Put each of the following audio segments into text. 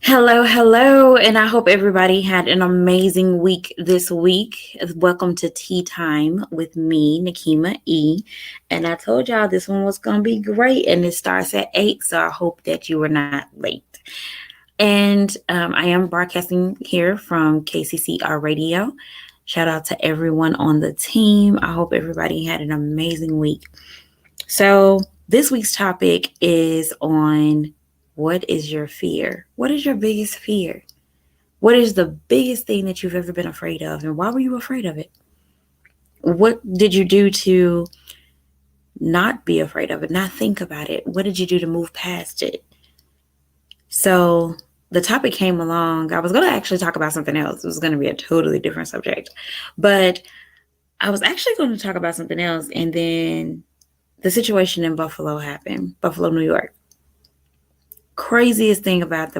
Hello, hello, and I hope everybody had an amazing week this week. Welcome to Tea Time with me, Nakima E. And I told y'all this one was going to be great, and it starts at 8, so I hope that you were not late. And I am broadcasting here from KCCR Radio. Shout out to everyone on the team. I hope everybody had an amazing week. So, this week's topic is on what is your fear? What is your biggest fear? What is the biggest thing that you've ever been afraid of? And why were you afraid of it? What did you do to not be afraid of it, not think about it? What did you do to move past it? So, the topic came along. I was going to actually talk about something else. It was going to be a totally different subject. But I was actually going to talk about something else. And then the situation in Buffalo happened, Buffalo, New York. Craziest thing about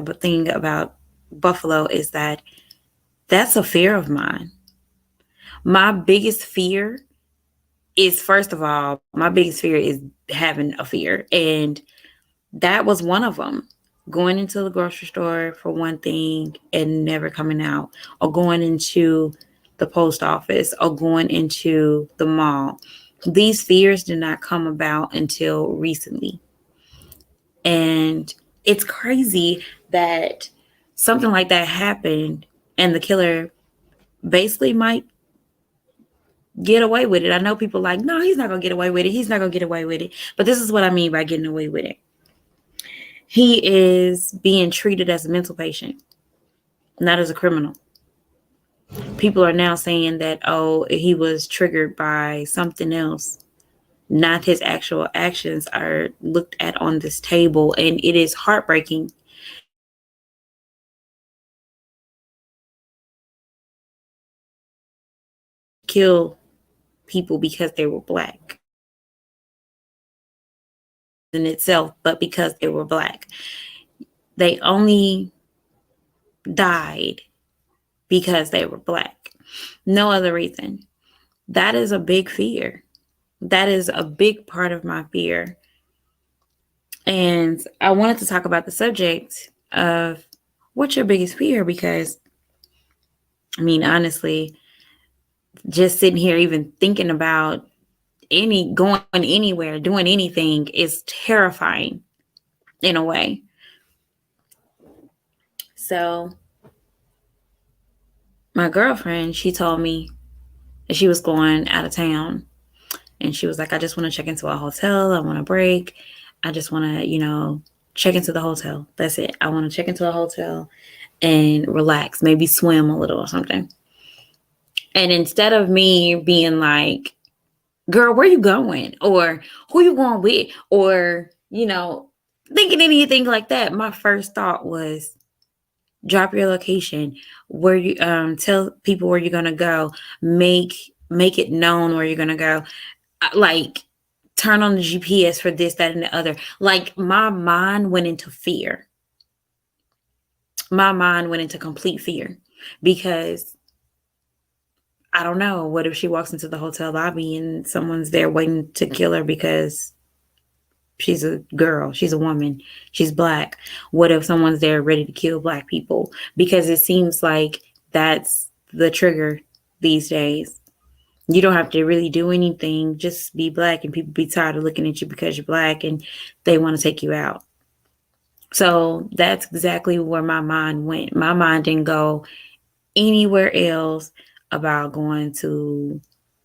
Buffalo is that that's a fear of mine. My biggest fear is, first of all, my biggest fear is having a fear. And that was one of them. Going into the grocery store for one thing and never coming out, or going into the post office, or going into the mall. These fears did not come about until recently. And it's crazy that something like that happened and the killer basically might get away with it. I know people like, no, he's not going to get away with it. He's not going to get away with it. But this is what I mean by getting away with it. He is being treated as a mental patient, not as a criminal. People are now saying that, oh, he was triggered by something else. Not his actual actions are looked at on this table. And it is heartbreaking to kill people because they were black in itself, but because they were black. They only died because they were black. No other reason. That is a big fear. That is a big part of my fear. And I wanted to talk about the subject of what's your biggest fear, because I mean, honestly, just sitting here even thinking about going anywhere, doing anything is terrifying in a way. So my girlfriend, she told me that she was going out of town, and she was like, I just want to check into a hotel. I want a break. I just want to, check into the hotel. That's it. I want to check into a hotel and relax, maybe swim a little or something. And instead of me being like, girl, where you going? Or who you going with? Or, thinking anything like that, my first thought was, drop your location, where you tell people where you're gonna go, make it known where you're gonna go, like turn on the GPS for this, that, and the other. Like, my mind went into fear. My mind went into complete fear, because I don't know, what if she walks into the hotel lobby and someone's there waiting to kill her because she's a girl, she's a woman, she's black? What if someone's there ready to kill black people? Because it seems like that's the trigger these days. You don't have to really do anything, just be black, and people be tired of looking at you because you're black and they want to take you out. So that's exactly where my mind went. My mind didn't go anywhere else about going to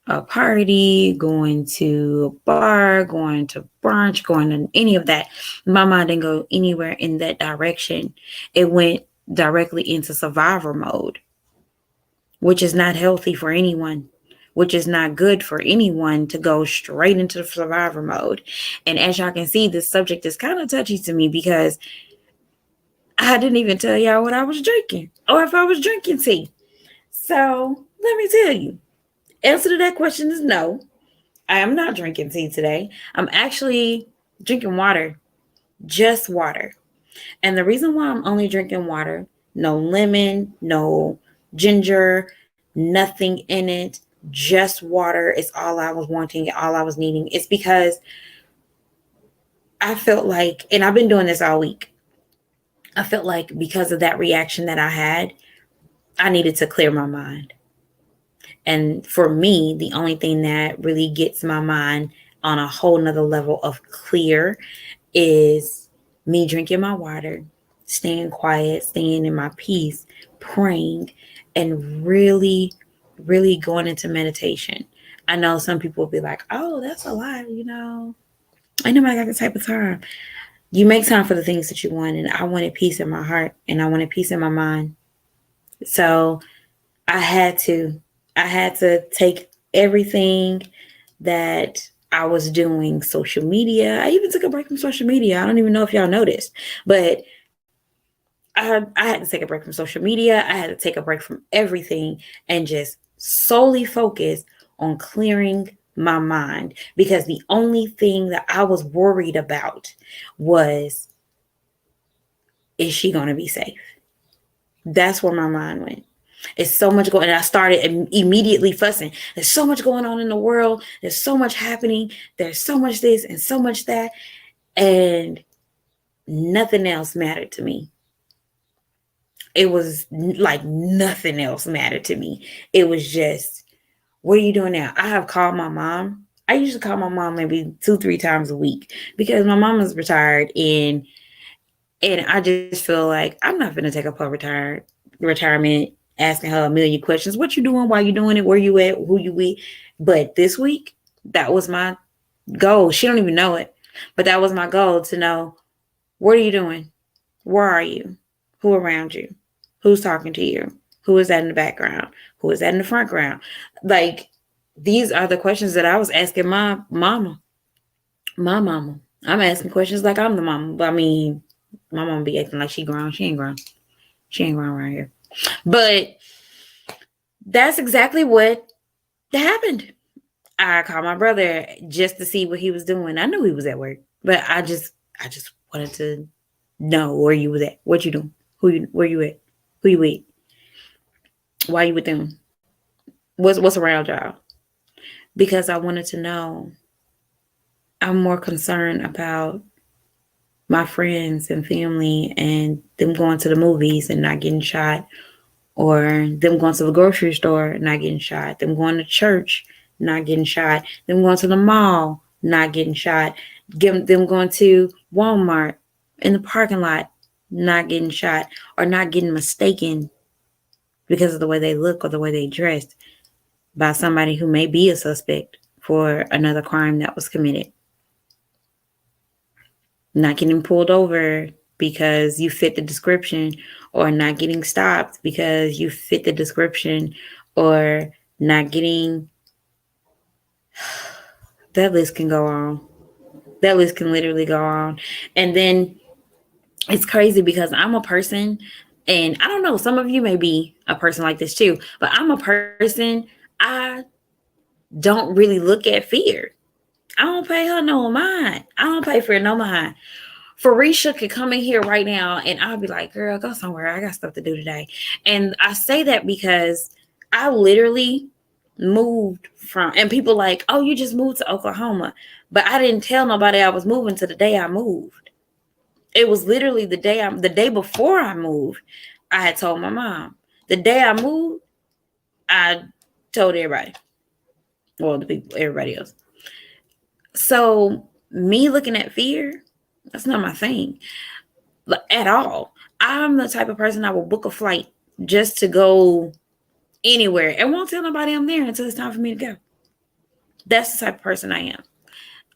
a party, going to a bar, going to brunch, going to any of that. My mind didn't go anywhere in that direction. It went directly into survivor mode, which is not healthy for anyone, which is not good for anyone to go straight into survivor mode. And as y'all can see, this subject is kind of touchy to me, because I didn't even tell y'all what I was drinking, or if I was drinking tea. So let me tell you, answer to that question is no. I am not drinking tea today. I'm actually drinking water, just water. And the reason why I'm only drinking water, no lemon, no ginger, nothing in it, just water is all I was wanting, all I was needing. It's because I felt like, and I've been doing this all week, I felt like because of that reaction that I had, I needed to clear my mind. And for me, the only thing that really gets my mind on a whole nother level of clear is me drinking my water, staying quiet, staying in my peace, praying, and really, really going into meditation. I know some people will be like, oh, that's a lot, Ain't nobody got the type of time. You make time for the things that you want, and I wanted peace in my heart and I wanted peace in my mind. So I had to. I had to take everything that I was doing, social media. I even took a break from social media. I don't even know if y'all noticed, but I had to take a break from social media. I had to take a break from everything and just solely focus on clearing my mind, because the only thing that I was worried about was, is she going to be safe? That's where my mind went. It's so much going, and I started immediately fussing. There's so much going on in the world. There's so much happening. There's so much this and so much that, and nothing else mattered to me. It was like nothing else mattered to me. It was just, what are you doing now? I have called my mom. I usually call my mom maybe 2-3 times a week because my mom is retired, and I just feel like I'm not going to take up her retirement asking her a million questions. What you doing? Why you doing it? Where you at? Who you with? But this week, that was my goal. She don't even know it, but that was my goal, to know, what are you doing? Where are you? Who around you? Who's talking to you? Who is that in the background? Who is that in the front ground? Like, these are the questions that I was asking my mama. My mama. I'm asking questions like I'm the mama. But I mean, my mama be acting like she grown. She ain't grown. She ain't grown around here. But that's exactly what happened. I called my brother just to see what he was doing. I knew he was at work, but I just wanted to know where you was at, what you doing, where you at, who you with, why you with them, what's around y'all, because I wanted to know. I'm more concerned about my friends and family and them going to the movies and not getting shot, or them going to the grocery store, not getting shot, them going to church, not getting shot, them going to the mall, not getting shot, them going to Walmart in the parking lot, not getting shot, or not getting mistaken because of the way they look or the way they dressed by somebody who may be a suspect for another crime that was committed. Not getting pulled over because you fit the description, or not getting stopped because you fit the description, or not getting, that list can go on. That list can literally go on. And then it's crazy because I'm a person, and I don't know, some of you may be a person like this too, but I'm a person, I don't really look at fear. I don't pay her no mind. I don't pay for no mind. Farisha could come in here right now and I'll be like, girl, go somewhere. I got stuff to do today. And I say that because I literally moved from, and people like, oh, you just moved to Oklahoma. But I didn't tell nobody I was moving to the day I moved. It was literally the day before I moved, I had told my mom. The day I moved, I told everybody. Well, the people, everybody else. So me looking at fear, that's not my thing at all. I'm the type of person I will book a flight just to go anywhere and won't tell nobody I'm there until it's time for me to go. That's the type of person I am.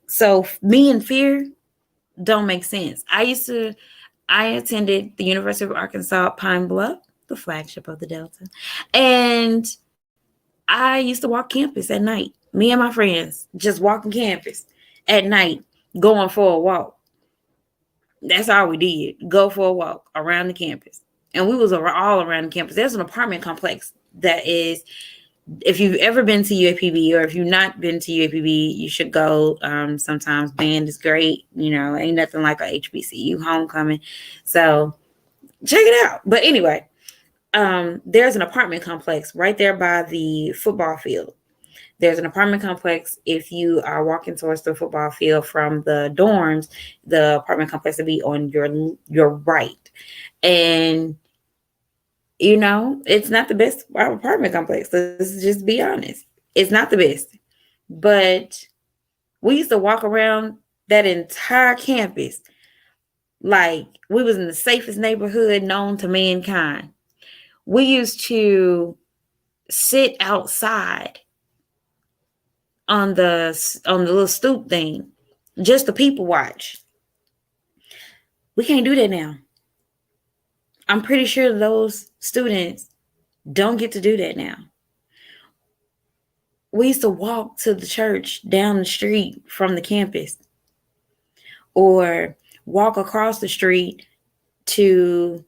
So me and fear don't make sense. I attended the University of Arkansas Pine Bluff, the flagship of the Delta. And I used to walk campus at night. Me and my friends just walking campus at night, going for a walk. That's all we did. Go for a walk around the campus. And we was all around the campus. There's an apartment complex that is, if you've ever been to UAPB, or if you've not been to UAPB, you should go. Sometimes band is great. Ain't nothing like a HBCU homecoming. So check it out. But anyway, there's an apartment complex right there by the football field. there's an apartment complex. If you are walking towards the football field from the dorms, the apartment complex will be on your right. And it's not the best apartment complex. Let's just be honest. It's not the best. But we used to walk around that entire campus like we was in the safest neighborhood known to mankind. We used to sit outside on the little stoop thing just to people watch. We can't do that now. I'm pretty sure those students don't get to do that now. We used to walk to the church down the street from the campus, or walk across the street to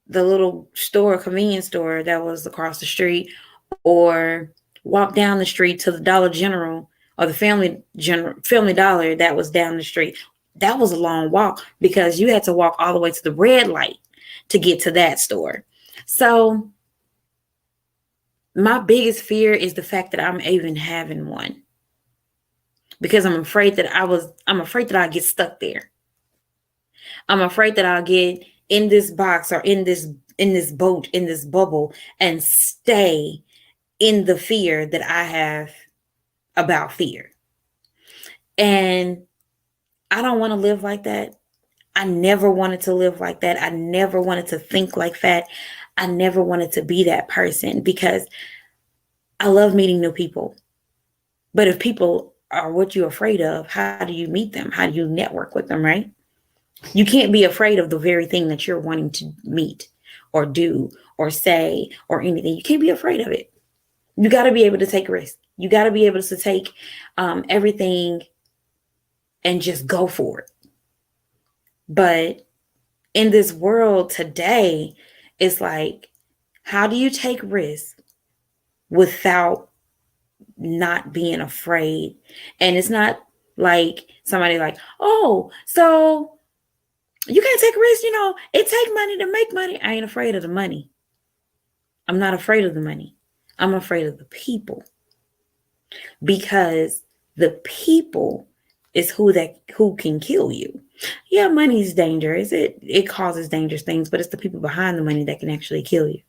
the little store, convenience store that was across the street, or walk down the street to the Dollar General or the Family Dollar that was down the street. That was a long walk because you had to walk all the way to the red light to get to that store. So my biggest fear is the fact that I'm even having one, because I'm afraid that I'll get stuck there. I'm afraid that I'll get in this box or in this boat, in this bubble, and stay in the fear that I have about fear. And I don't want to live like that. I never wanted to live like that. I never wanted to think like that. I never wanted to be that person, because I love meeting new people. But if people are what you're afraid of, how do you meet them? How do you network with them, right? You can't be afraid of the very thing that you're wanting to meet or do or say or anything. You can't be afraid of it. You got to be able to take risks. You got to be able to take everything and just go for it. But in this world today, it's like, how do you take risks without not being afraid? And it's not like somebody like, oh, so you can't take a risk. It takes money to make money. I ain't afraid of the money. I'm not afraid of the money. I'm afraid of the people, because the people is who can kill you. Yeah, money is dangerous. It causes dangerous things, but it's the people behind the money that can actually kill you.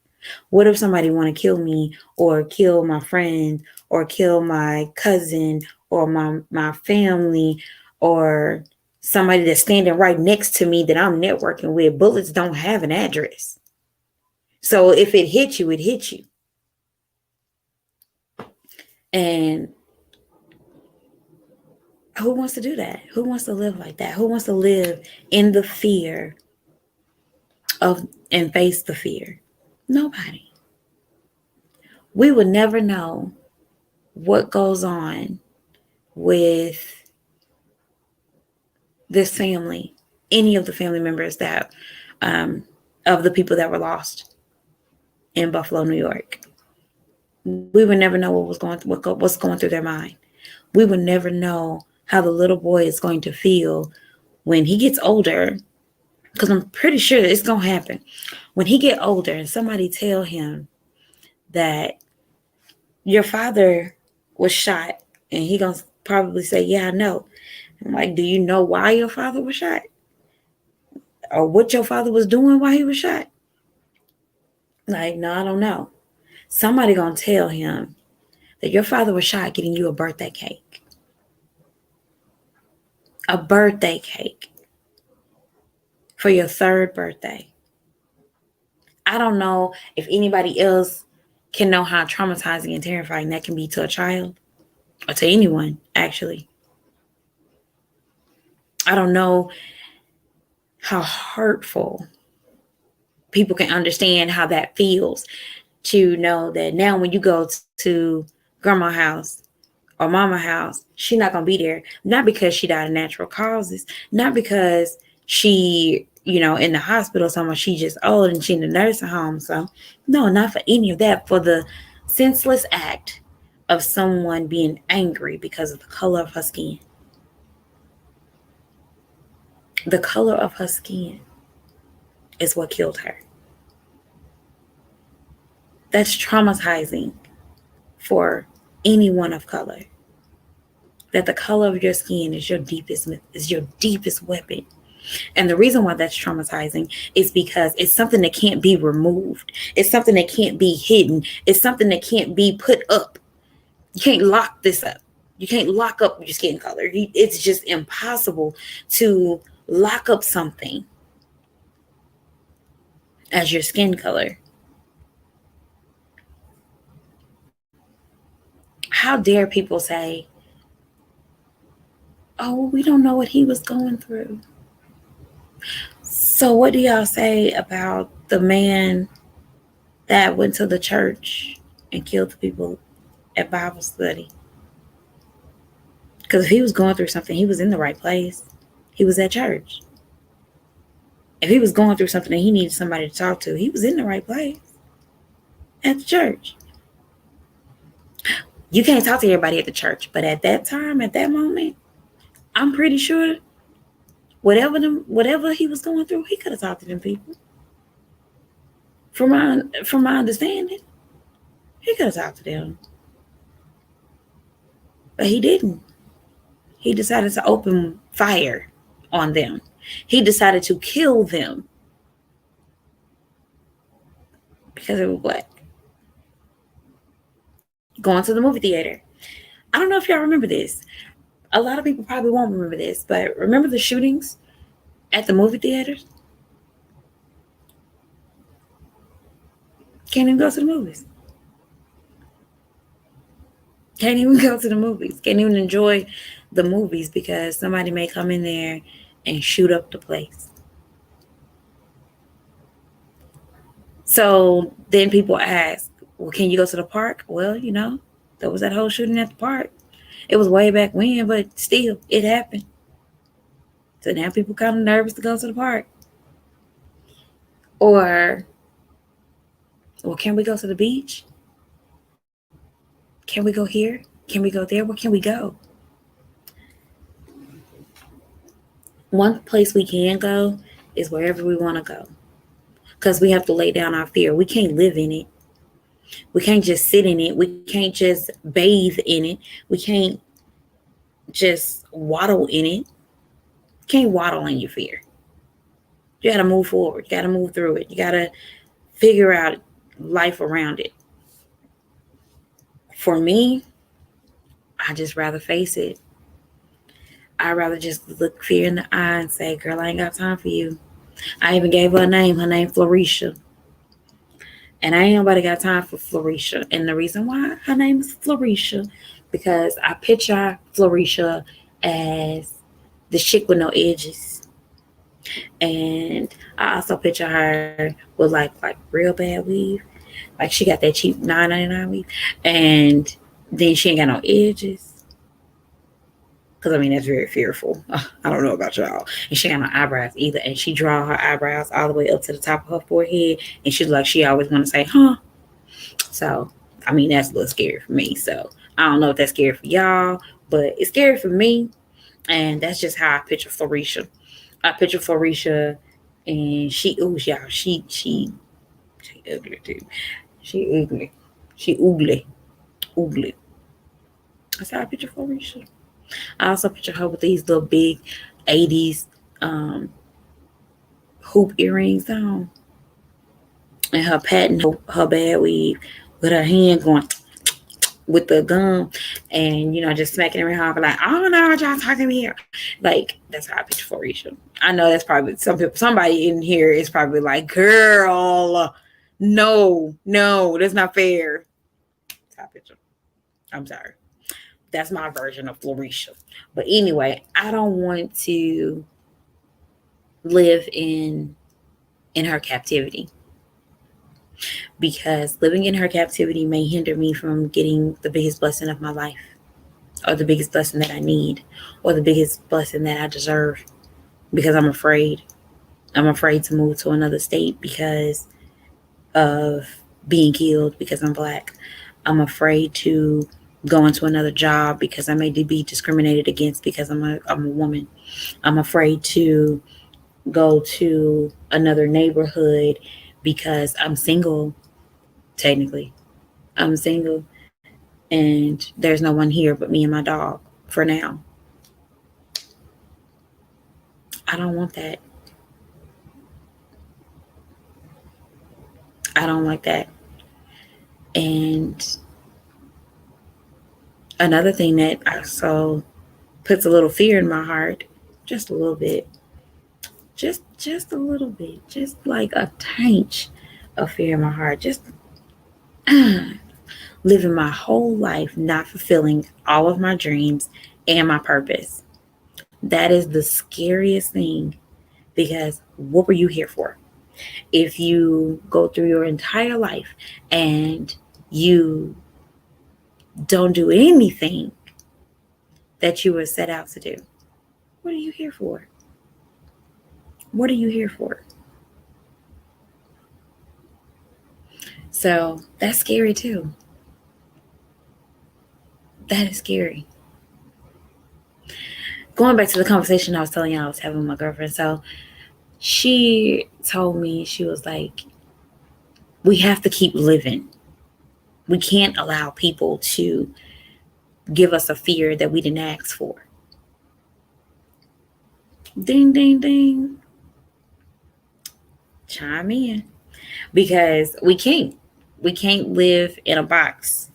What if somebody want to kill me, or kill my friend, or kill my cousin, or my family, or somebody that's standing right next to me that I'm networking with? Bullets don't have an address. So if it hits you, it hits you. And who wants to do that? Who wants to live like that? Who wants to live in the fear and face the fear? Nobody. We would never know what goes on with this family, any of the family members that of the people that were lost in Buffalo, New York. We would never know what's going through their mind. We would never know how the little boy is going to feel when he gets older, because I'm pretty sure it's going to happen. When he get older and somebody tell him that your father was shot, and he going to probably say, yeah, I know. I'm like, do you know why your father was shot? Or what your father was doing while he was shot? Like, no, I don't know. Somebody going to tell him that your father was shot getting you a birthday cake. A birthday cake for your 3rd birthday. I don't know if anybody else can know how traumatizing and terrifying that can be to a child, or to anyone, actually. I don't know how hurtful people can understand how that feels, to know that now when you go to grandma's house or mama's house, she's not going to be there. Not because she died of natural causes, not because she, in the hospital somewhere, she just old and she in the nursing home. So no, not for any of that. For the senseless act of someone being angry because of the color of her skin. The color of her skin is what killed her. That's traumatizing for anyone of color, that the color of your skin is your deepest weapon. And the reason why that's traumatizing is because it's something that can't be removed. It's something that can't be hidden. It's something that can't be put up. You can't lock this up. You can't lock up your skin color. It's just impossible to lock up something as your skin color. How dare people say, oh, we don't know what he was going through. So what do y'all say about the man that went to the church and killed the people at Bible study? Because if he was going through something, he was in the right place. He was at church. If he was going through something and he needed somebody to talk to, he was in the right place at the church. You can't talk to everybody at the church, but at that time, at that moment, I'm pretty sure whatever he was going through, he could have talked to them people. From my understanding, he could have talked to them, but he didn't. He decided to open fire on them. He decided to kill them because they were black. Going to the movie theater. I don't know if y'all remember this. A lot of people probably won't remember this, but remember the shootings at the movie theaters? Can't even go to the movies. Can't even go to the movies. Can't even enjoy the movies because somebody may come in there and shoot up the place. So then people ask, well, can you go to the park? Well, there was that whole shooting at the park. It was way back when, but still, it happened. So now people kind of nervous to go to the park. Or, well, can we go to the beach? Can we go here? Can we go there? Where can we go? One place we can go is wherever we want to go. Because we have to lay down our fear. We can't live in it. We can't just sit in it. We can't just bathe in it. We can't just waddle in it. You can't waddle in your fear. You got to move forward. You got to move through it. You got to figure out life around it. For me, I just rather face it. I'd rather just look fear in the eye and say, girl, I ain't got time for you. I even gave her a name. Her name Florisha. And I ain't nobody got time for Florisha. And the reason why her name is Florisha, because I picture Florisha as the chick with no edges. And I also picture her with like real bad weave. Like she got that cheap $9.99 weave. And then she ain't got no edges. Because, that's very fearful. I don't know about y'all. And she ain't got no eyebrows either. And she draw her eyebrows all the way up to the top of her forehead. And she's like, she always want to say, huh? So, that's a little scary for me. So, I don't know if that's scary for y'all. But it's scary for me. And that's just how I picture Florisha. I picture Florisha. And she ugly too. She ugly. She ugly. Ugly. That's how I picture Florisha. I also picture her with these little big 80s hoop earrings on. And her patting her bad weave with her hand going with the gum and, just smacking her around like, I don't know what y'all talking about. Like, that's how I picture Florisha. I know that's probably somebody in here is probably like, girl, no, that's not fair. That's how I picture. I'm sorry. That's my version of Florisha. But anyway, I don't want to live in her captivity. Because living in her captivity may hinder me from getting the biggest blessing of my life. Or the biggest blessing that I need. Or the biggest blessing that I deserve. Because I'm afraid. I'm afraid to move to another state because of being killed because I'm black. I'm afraid to go into another job because I may be discriminated against because I'm a woman. I'm afraid to go to another neighborhood because I'm single. Technically, I'm single, and there's no one here but me and my dog for now. I don't want that. I don't like that. And another thing that also puts a little fear in my heart, just a little bit, just a little bit, just like a taint of fear in my heart, just living my whole life not fulfilling all of my dreams and my purpose. That is the scariest thing, because what were you here for? If you go through your entire life and you don't do anything that you were set out to do, what are you here for? What are you here for? So that's scary too. That is scary. Going back to the conversation I was telling you I was having with my girlfriend. So she told me, she was like, we have to keep living. We can't allow people to give us a fear that we didn't ask for. Ding, ding, ding. Chime in. Because we can't. We can't live in a box,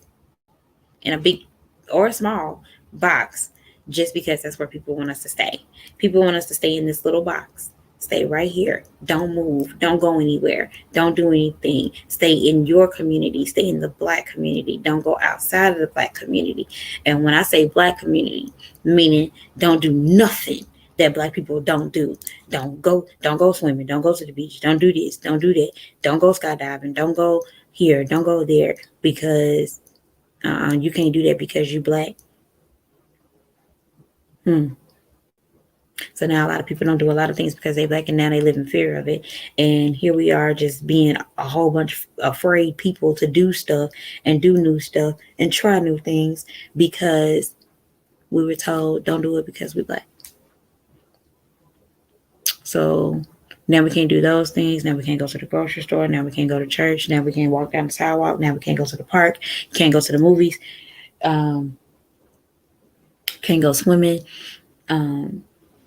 in a big or a small box, just because that's where people want us to stay. People want us to stay in this little box. Stay right here. Don't move. Don't go anywhere. Don't do anything. Stay in your community. Stay in the Black community. Don't go outside of the Black community. And when I say Black community, meaning don't do nothing that Black people don't do. Don't go swimming. Don't go to the beach. Don't do this. Don't do that. Don't go skydiving. Don't go here. Don't go there, because you can't do that because you Black. So now a lot of people don't do a lot of things because they Black, and now they live in fear of it. And here we are, just being a whole bunch of afraid people to do stuff and do new stuff and try new things because we were told don't do it because we Black. So now we can't do those things. Now we can't go to the grocery store. Now we can't go to church. Now we can't walk down the sidewalk. Now we can't go to the park. Can't go to the movies. Can't go swimming.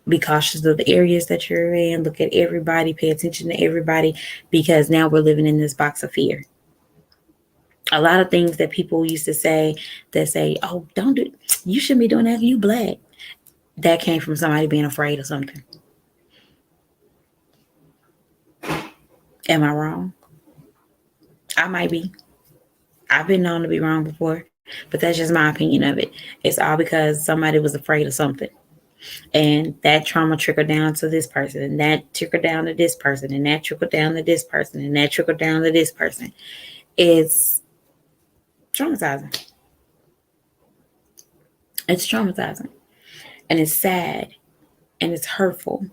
Be cautious of the areas that you're in. Look at everybody. Pay attention to everybody, because now we're living in this box of fear. A lot of things that people used to say, that say, oh, don't do, you shouldn't be doing that, you Black. That came from somebody being afraid of something. Am I wrong? I might be. I've been known to be wrong before, but that's just my opinion of it. It's all because somebody was afraid of something. And that trauma trickled down to this person, and that trickled down to this person, and that trickled down to this person, and that trickled down to this person. It's traumatizing. It's traumatizing. And it's sad, and it's hurtful,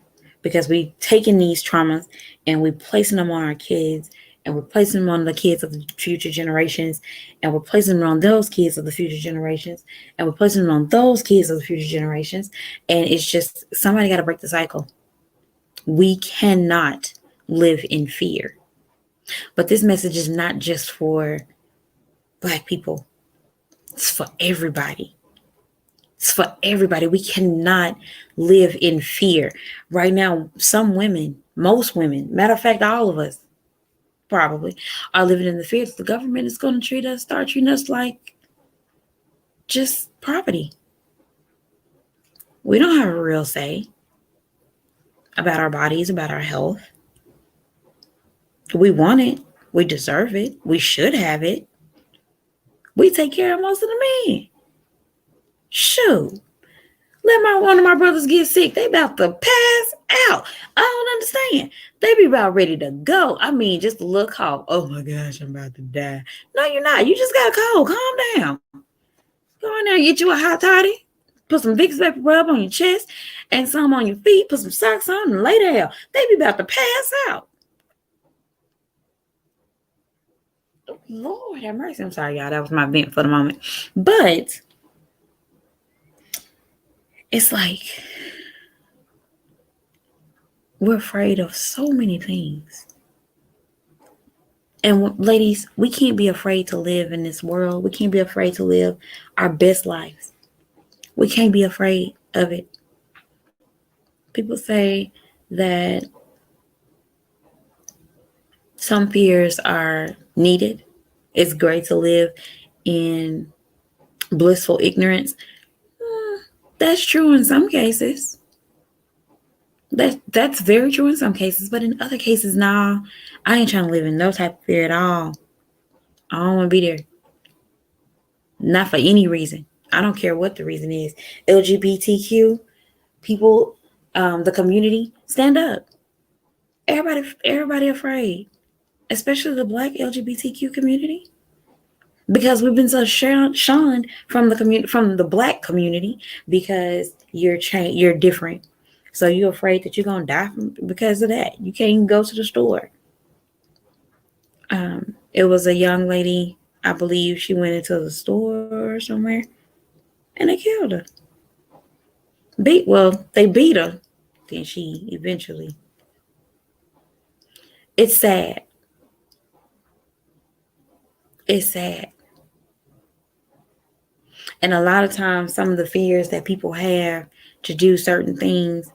because we've taken these traumas and we're placing them on our kids, and we're placing them on the kids of the future generations, and we're placing them on those kids of the future generations, and we're placing them on those kids of the future generations. And it's just, somebody got to break the cycle. We cannot live in fear. But this message is not just for Black people. It's for everybody. It's for everybody. We cannot live in fear. Right now, some women, most women, matter of fact, all of us probably are living in the fear that the government is going to start treating us like just property. We don't have a real say about our bodies, about our health. We want it. We deserve it. We should have it. We take care of most of the men. Shoot. Let one of my brothers get sick. They about to pass out. I don't understand. They be about ready to go. I mean, just a little cough. Oh my gosh, I'm about to die. No, you're not. You just got a cold. Calm down. Go in there and get you a hot toddy. Put some Vicks Vapor Rub on your chest and some on your feet. Put some socks on and lay down. They be about to pass out. Lord have mercy. I'm sorry, y'all. That was my vent for the moment. But it's like we're afraid of so many things. And ladies, we can't be afraid to live in this world. We can't be afraid to live our best lives. We can't be afraid of it. People say that some fears are needed. It's great to live in blissful ignorance. That's true in some cases. That's very true in some cases, but in other cases, nah, I ain't trying to live in no type of fear at all. I don't want to be there. Not for any reason. I don't care what the reason is. LGBTQ people, the community, stand up. Everybody afraid, especially the Black LGBTQ community, because we've been so shunned from the community, from the Black community, because you're different. So you're afraid that you're gonna die because of that. You can't even go to the store. It was a young lady, I believe she went into the store or somewhere, and they killed her. They beat her. Then she eventually. It's sad. It's sad. And a lot of times, some of the fears that people have to do certain things,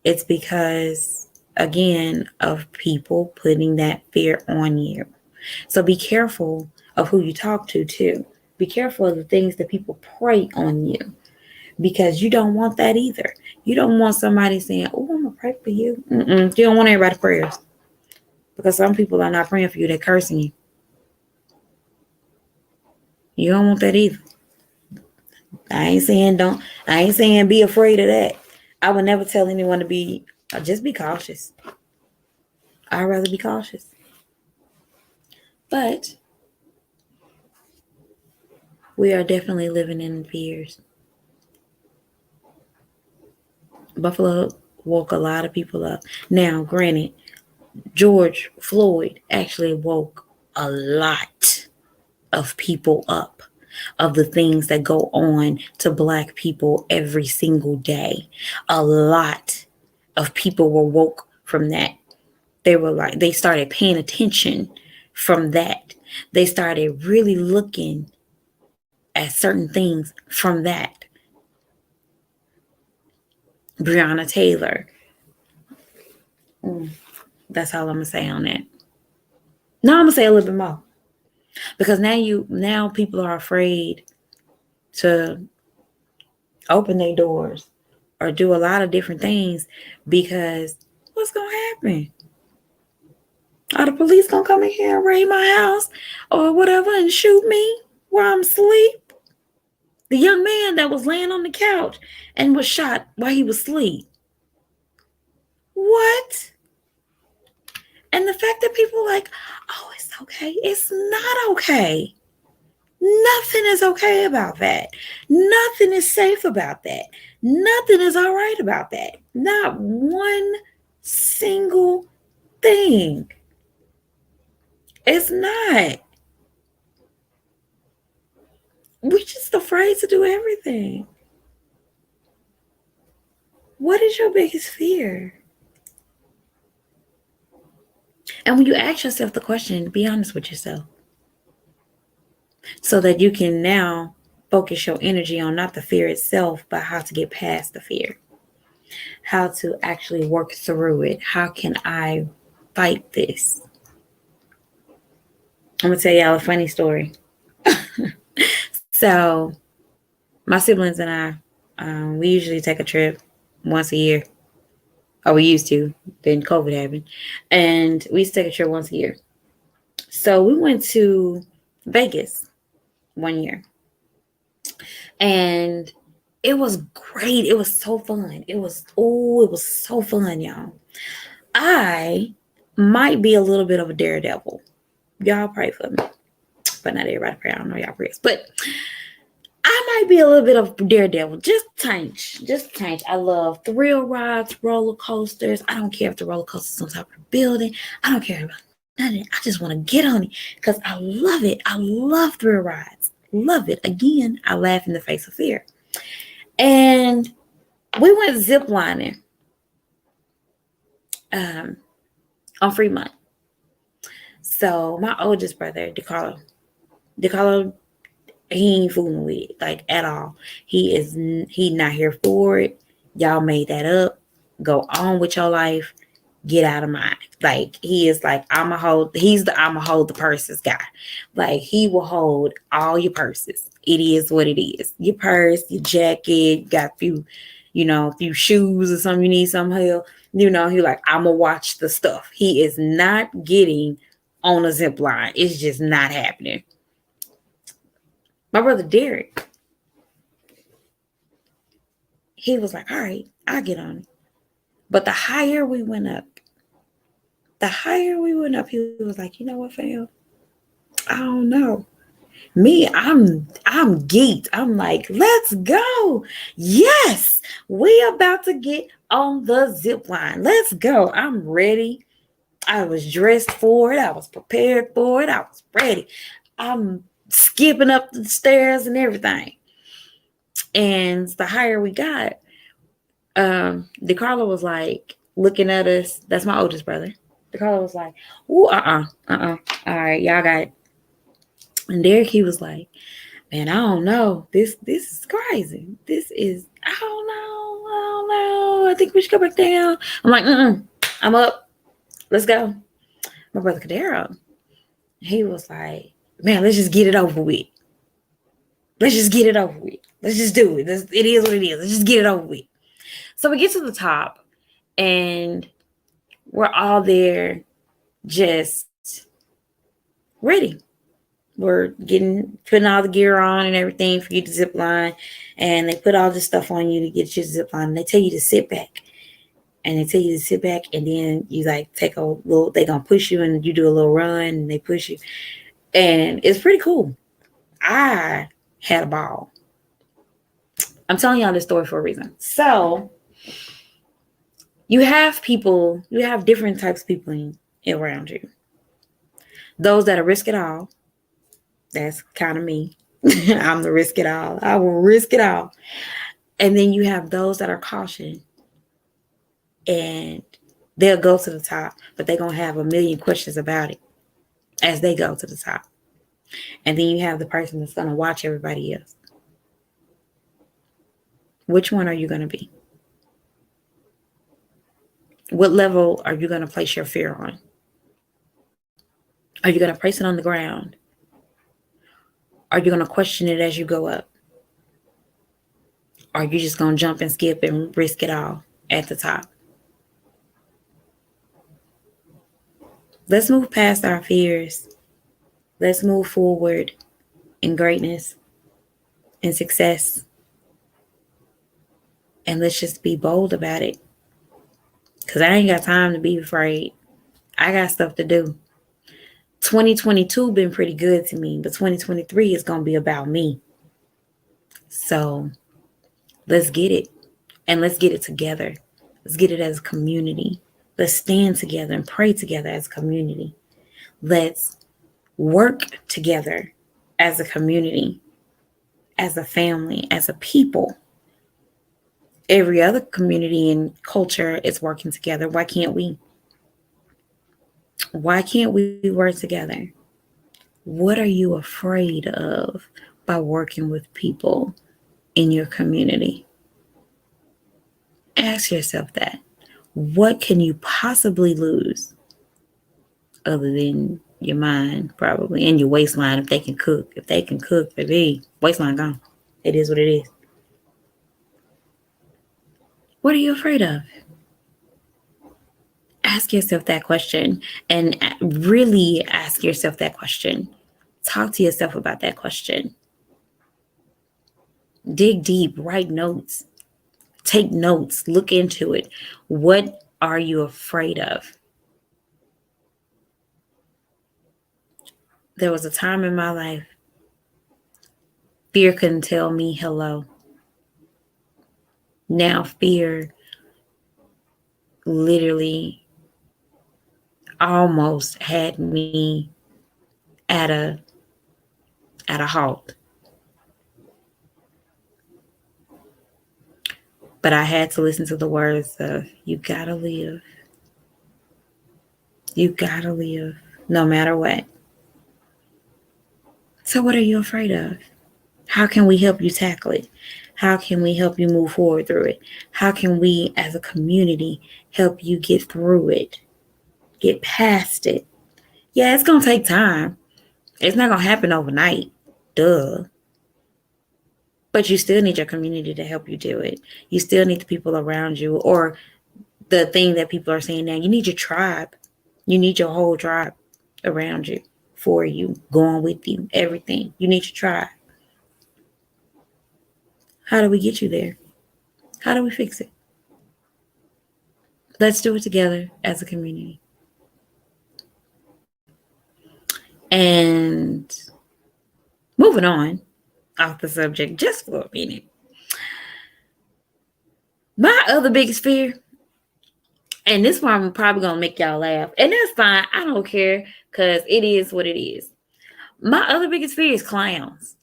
it's because, again, of people putting that fear on you. So be careful of who you talk to, too. Be careful of the things that people pray on you, because you don't want that either. You don't want somebody saying, oh, I'm going to pray for you. You don't want everybody's prayers, because some people are not praying for you. They're cursing you. You don't want that either. I ain't saying be afraid of that. I would never tell anyone to just be cautious. I'd rather be cautious. But we are definitely living in fears. Buffalo woke a lot of people up. Now, granted, George Floyd actually woke a lot of people up, of the things that go on to Black people every single day. A lot of people were woke from that. They started paying attention from that. They started really looking at certain things from that. Breonna Taylor. That's all I'm gonna say on that. Now I'm gonna say a little bit more, because now people are afraid to open their doors or do a lot of different things, because what's gonna happen? Are the police gonna come in here and raid my house or whatever and shoot me while I'm asleep? The young man that was laying on the couch and was shot while he was asleep. What? And the fact that people are like, oh, it's okay. It's not okay. Nothing is okay about that. Nothing is safe about that. Nothing is all right about that. Not one single thing. It's not. We're just afraid to do everything. What is your biggest fear? And when you ask yourself the question, be honest with yourself, so that you can now focus your energy on not the fear itself, but how to get past the fear, how to actually work through it. How can I fight this? I'm gonna tell y'all a funny story. So my siblings and I, we usually take a trip once a year. Or we used to. Then COVID happened, and we used to take a trip once a year. So we went to Vegas one year, and it was great. It was so fun. It was so fun, y'all. I might be a little bit of a daredevil. Y'all pray for me. But not everybody pray. I don't know y'all prayers. But I might be a little bit of daredevil. Just tanch. I love thrill rides, roller coasters. I don't care if the roller coaster's on top of the building. I don't care about nothing. I just want to get on it because I love it. I love thrill rides. Love it. Again, I laugh in the face of fear. And we went zip lining on Fremont. So my oldest brother, DeCarlo, he ain't fooling with it, like, at all. He not here for it. Y'all made that up. Go on with your life. Get out of mine. Like, he is like, I'ma hold the purses guy. Like, he will hold all your purses. It is what it is. Your purse, your jacket, got a few shoes or something, you need some help. He like, I'ma watch the stuff. He is not getting on a zip line. It's just not happening. My brother Derek, he was like, all right, I'll get on it. But the higher we went up, he was like, you know what, fam? I don't know. Me, I'm geeked. I'm like, let's go. Yes, we about to get on the zip line. Let's go. I'm ready. I was dressed for it. I was prepared for it. I was ready. I'm skipping up the stairs and everything. And the higher we got, DeCarlo was like looking at us. That's my oldest brother. DeCarlo was like, ooh, all right, y'all got it. And Derek, he was like, man, I don't know. This is crazy. I don't know. I think we should go back down. I'm like, I'm up. Let's go. My brother Cadero, he was like, man, let's just get it over with. Let's just get it over with. Let's just do it. It is what it is. Let's just get it over with. So we get to the top and we're all there just ready. We're putting all the gear on and everything for you to zip line. And they put all this stuff on you to get your zip line. And they tell you to sit back. And then you like take a little, they're going to push you and you do a little run and they push you. And it's pretty cool. I had a ball. I'm telling y'all this story for a reason. So you have different types of people around you. Those that are risk it all. That's kind of me. I'm the risk it all. I will risk it all. And then you have those that are caution. And they'll go to the top, but they're going to have a million questions about it as they go to the top. And then you have the person that's going to watch everybody else. Which one are you going to be? What level are you going to place your fear on? Are you going to place it on the ground? Are you going to question it as you go up? Or are you just going to jump and skip and risk it all at the top? Let's move past our fears. Let's move forward in greatness and success. And let's just be bold about it. Because I ain't got time to be afraid. I got stuff to do. 2022 been pretty good to me, but 2023 is going to be about me. So let's get it. And let's get it together. Let's get it as a community. Let's stand together and pray together as a community. Let's work together as a community, as a family, as a people. Every other community and culture is working together. Why can't we? Why can't we work together? What are you afraid of by working with people in your community? Ask yourself that. What can you possibly lose other than your mind, probably, and your waistline if they can cook? If they can cook, baby, waistline gone. It is what it is. What are you afraid of? Ask yourself that question and really ask yourself that question. Talk to yourself about that question. Dig deep, write notes, take notes, look into it. What are you afraid of? There was a time in my life, fear couldn't tell me hello. Now fear literally almost had me at a halt. But I had to listen to the words of, you gotta live. You gotta live. no matter what. So what are you afraid of? How can we help you tackle it? How can we help you move forward through it? How can we as a community help you get through it? Get past it? Yeah, it's going to take time. It's not going to happen overnight. Duh. But you still need your community to help you do it. You still need the people around you, or the thing that people are saying now. You need your tribe. You need your whole tribe around you, for you, going with you, everything. You need your tribe. How do we get you there? How do we fix it? Let's do it together as a community. And moving on off the subject just for a minute. My other biggest fear, and this one I'm probably going to make y'all laugh, and that's fine. I don't care, because it is what it is. My other biggest fear is clowns.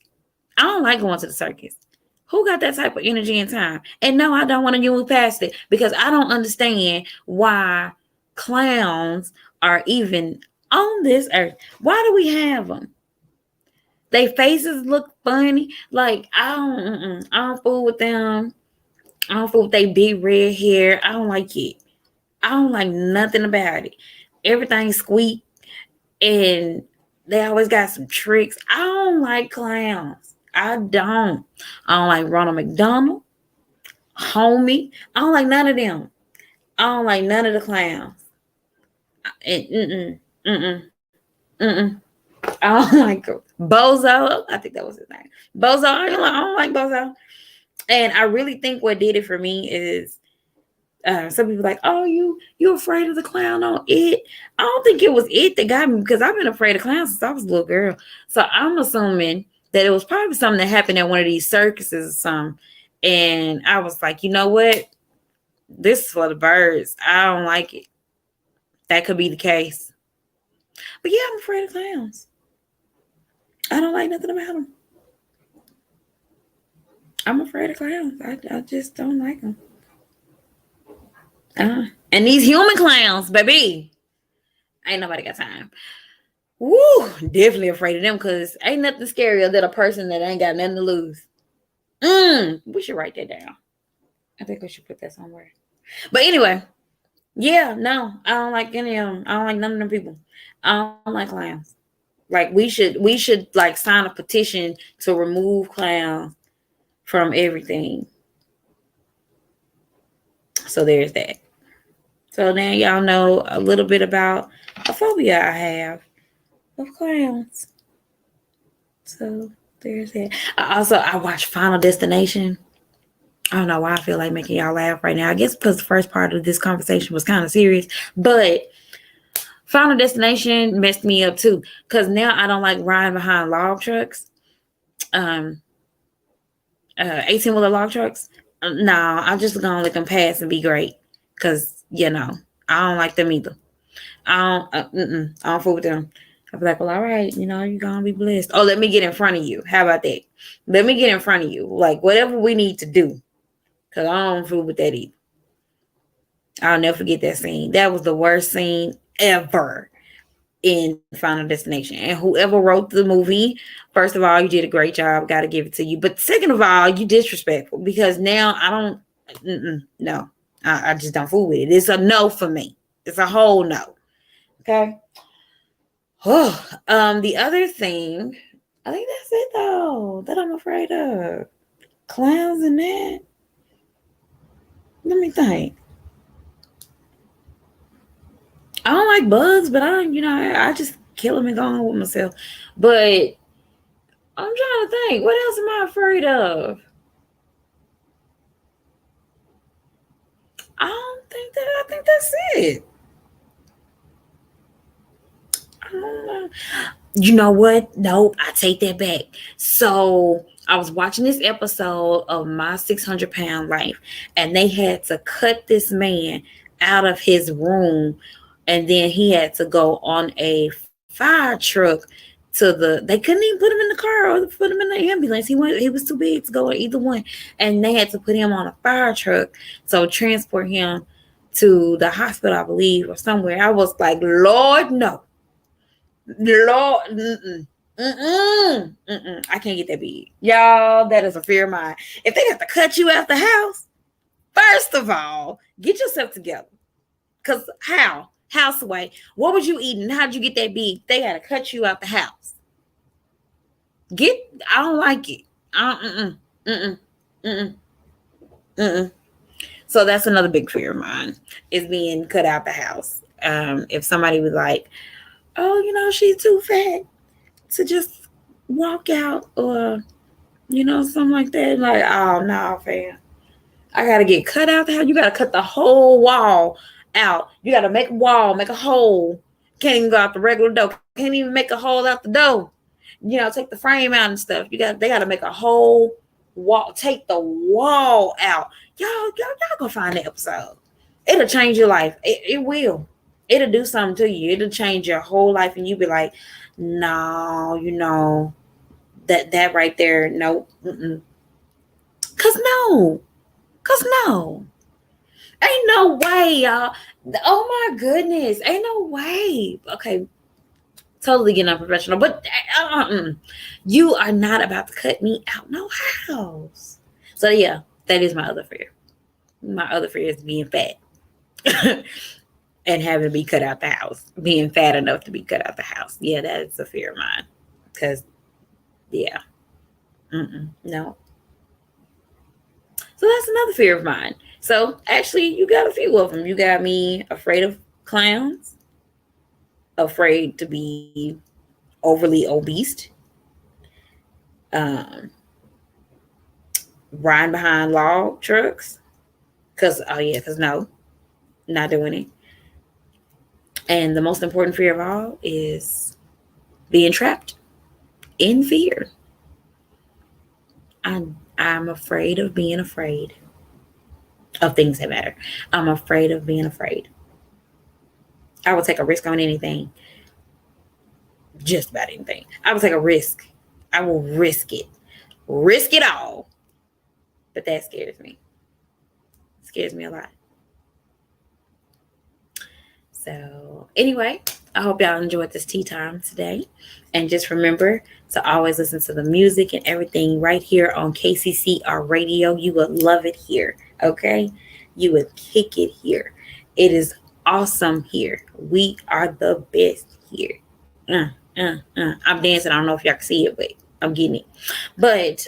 I don't like going to the circus. Who got that type of energy and time? And no, I don't want to move past it, because I don't understand why clowns are even on this earth. Why do we have them? Their faces look funny. Like, I don't fool with them. I don't fool with their big red hair. I don't like it. I don't like nothing about it. Everything squeak, and they always got some tricks. I don't like clowns. I don't like Ronald McDonald, Homie. I don't like none of them. I don't like none of the clowns. I don't like Bozo. I think that was his name. Bozo. I don't like Bozo. And I really think what did it for me is some people like, oh, you afraid of the clown on It? I don't think it was It that got me, because I've been afraid of clowns since I was a little girl. So I'm assuming that it was probably something that happened at one of these circuses or something. And I was like, you know what? This is for the birds. I don't like it. That could be the case. But yeah, I'm afraid of clowns. I don't like nothing about them. I'm afraid of clowns. I just don't like them. And these human clowns, baby, ain't nobody got time. Woo, definitely afraid of them, because ain't nothing scarier than a person that ain't got nothing to lose. We should write that down. I think we should put that somewhere. But anyway, yeah, no, I don't like any of them. I don't like none of them people. I don't like clowns. Like, we should like sign a petition to remove clowns from everything. So there's that. So now y'all know a little bit about a phobia I have of clowns. So there's that. I watched Final Destination. I don't know why I feel like making y'all laugh right now. I guess because the first part of this conversation was kind of serious. But Final Destination messed me up too, because now I don't like riding behind log trucks. 18-wheeler log trucks. No, I'm just gonna let them pass and be great, because I don't like them either. I don't fool with them. I'll be like, well, all right, you're gonna be blessed. Oh, let me get in front of you. How about that? Let me get in front of you. Like, whatever we need to do, because I don't fool with that either. I'll never forget that scene. That was the worst scene ever in Final Destination. And whoever wrote the movie, first of all, you did a great job. Got to give it to you. But second of all, you disrespectful, because now I don't, no, I just don't fool with it. It's a no for me. It's a whole no. Okay. Oh, the other thing, I think that's it though, that I'm afraid of. Clowns and that. Let me think. I don't like bugs, but I just kill them and go on with myself. But I'm trying to think, what else am I afraid of? I think that's it. I don't know. You know what? Nope, I take that back. So I was watching this episode of My 600-Pound Life, and they had to cut this man out of his room, and then he had to go on a fire truck they couldn't even put him in the car or put him in the ambulance. He was too big to go on either one, and they had to put him on a fire truck, so transport him to the hospital, I believe, or somewhere. I was like, Lord, no. Lord, I can't get that big. Y'all, that is a fear of mine. If they have to cut you out the house, first of all, get yourself together. Because how? House away. What was you eating? How'd you get that big? They got to cut you out the house. I don't like it. So that's another big fear of mine, is being cut out the house. If somebody was like, oh, she's too fat to just walk out, or, something like that. Like, oh, no, fam. I got to get cut out the house. You got to cut the whole wall out. You got to make a wall, make a hole. Can't even go out the regular door. Can't even make a hole out the door. Take the frame out and stuff. They got to make a whole wall. Take the wall out. Y'all go find the episode. It'll change your life. It will. It'll do something to you. It'll change your whole life, and you be like, no, that right there, nope. Cause no. Ain't no way, y'all. Oh my goodness. Ain't no way. Okay. Totally getting unprofessional, but you are not about to cut me out no house. So yeah, that is my other fear. My other fear is being fat and having to be cut out the house. Being fat enough to be cut out the house. Yeah, that is a fear of mine. Because, yeah. No. So that's another fear of mine. So actually, you got a few of them. You got me afraid of clowns, afraid to be overly obese, riding behind log trucks, because no, not doing it. And the most important fear of all is being trapped in fear. I'm afraid of being afraid of things that matter. I'm afraid of being afraid. I will take a risk on anything. Just about anything. I will take a risk. I will risk it. Risk it all. But that scares me. It scares me a lot. So anyway, I hope y'all enjoyed this tea time today. And just remember to always listen to the music and everything right here on KCCR Radio. You would love it here. Okay? You would kick it here. It is awesome here. We are the best here. I'm dancing. I don't know if y'all can see it, but I'm getting it. But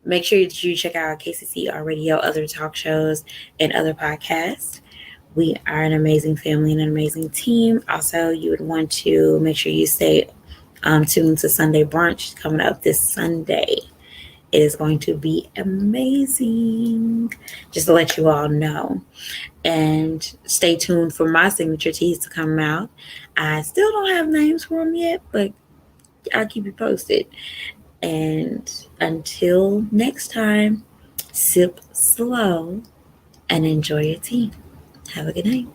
make sure that you check out KCCR Radio, other talk shows, and other podcasts. We are an amazing family and an amazing team. Also, you would want to make sure you stay tuned to Sunday Brunch coming up this Sunday. It is going to be amazing. Just to let you all know. And stay tuned for my signature teas to come out. I still don't have names for them yet, but I'll keep you posted. And until next time, sip slow and enjoy your tea. Have a good night.